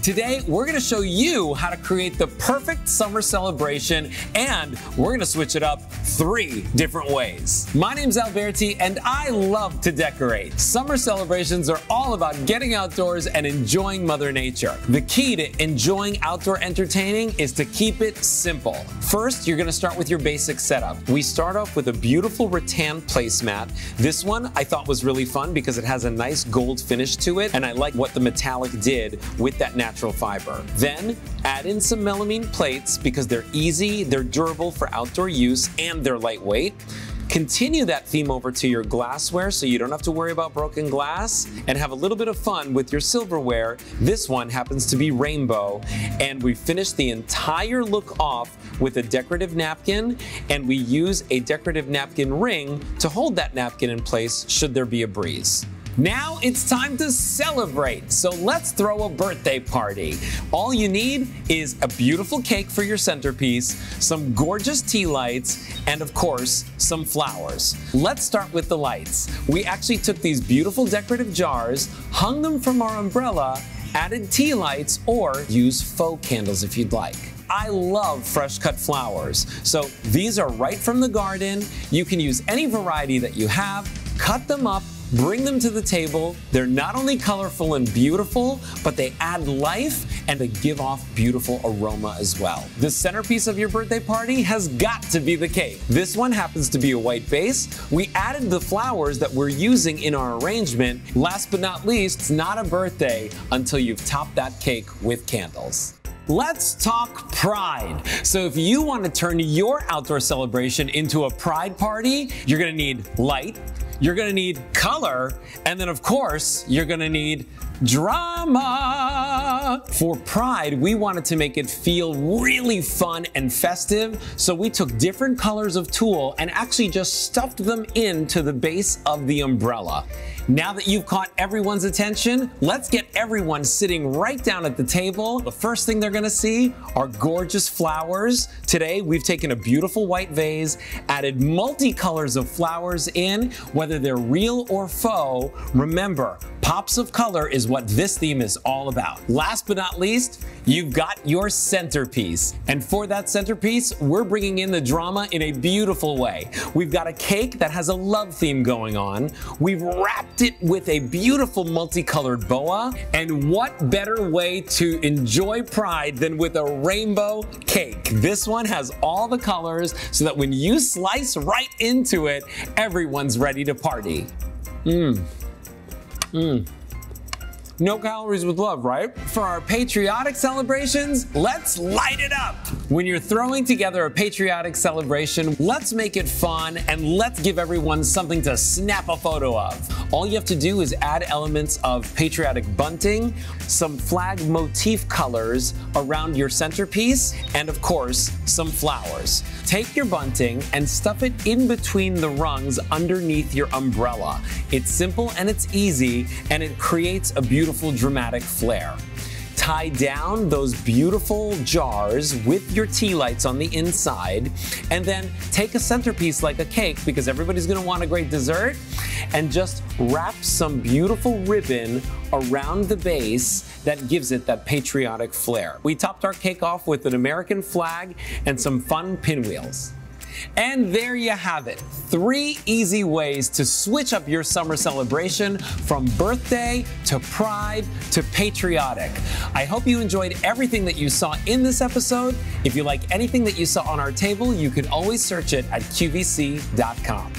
Today, we're gonna show you how to create the perfect summer celebration, and we're gonna switch it up 3 different ways. My name's Alberti, and I love to decorate. Summer celebrations are all about getting outdoors and enjoying Mother Nature. The key to enjoying outdoor entertaining is to keep it simple. First, you're gonna start with your basic setup. We start off with a beautiful rattan placemat. This one I thought was really fun because it has a nice gold finish to it, and I like what the metallic did with that natural fiber. Then add in some melamine plates because they're easy, they're durable for outdoor use, and they're lightweight. Continue that theme over to your glassware so you don't have to worry about broken glass, and have a little bit of fun with your silverware. This one happens to be rainbow, and we finish the entire look off with a decorative napkin, and we use a decorative napkin ring to hold that napkin in place should there be a breeze. Now it's time to celebrate, so let's throw a birthday party. All you need is a beautiful cake for your centerpiece, some gorgeous tea lights, and of course, some flowers. Let's start with the lights. We actually took these beautiful decorative jars, hung them from our umbrella, added tea lights, or use faux candles if you'd like. I love fresh cut flowers, so these are right from the garden. You can use any variety that you have, cut them up, bring them to the table. They're not only colorful and beautiful, but they add life and they give off beautiful aroma as well. The centerpiece of your birthday party has got to be the cake. This one happens to be a white base. We added the flowers that we're using in our arrangement. Last but not least, it's not a birthday until you've topped that cake with candles. Let's talk pride. So if you want to turn your outdoor celebration into a pride party, you're gonna need light, you're gonna need color, and then of course, you're gonna need drama. For Pride, we wanted to make it feel really fun and festive, so we took different colors of tulle and actually just stuffed them into the base of the umbrella. Now that you've caught everyone's attention, let's get everyone sitting right down at the table. The first thing they're gonna see are gorgeous flowers. Today, we've taken a beautiful white vase, added multi-colors of flowers in, whether they're real or faux. Remember, pops of color is what this theme is all about. Last but not least, you've got your centerpiece. And for that centerpiece, we're bringing in the drama in a beautiful way. We've got a cake that has a love theme going on. We've wrapped it with a beautiful multicolored boa. And what better way to enjoy Pride than with a rainbow cake? This one has all the colors so that when you slice right into it, everyone's ready to party. No calories with love, right? For our patriotic celebrations, let's light it up. When you're throwing together a patriotic celebration, let's make it fun and let's give everyone something to snap a photo of. All you have to do is add elements of patriotic bunting, some flag motif colors around your centerpiece, and of course, some flowers. Take your bunting and stuff it in between the rungs underneath your umbrella. It's simple and it's easy, and it creates a beautiful dramatic flair. Tie down those beautiful jars with your tea lights on the inside, and then take a centerpiece like a cake, because everybody's gonna want a great dessert, and just wrap some beautiful ribbon around the base that gives it that patriotic flair. We topped our cake off with an American flag and some fun pinwheels. And there you have it, 3 easy ways to switch up your summer celebration from birthday to pride to patriotic. I hope you enjoyed everything that you saw in this episode. If you like anything that you saw on our table, you can always search it at qvc.com.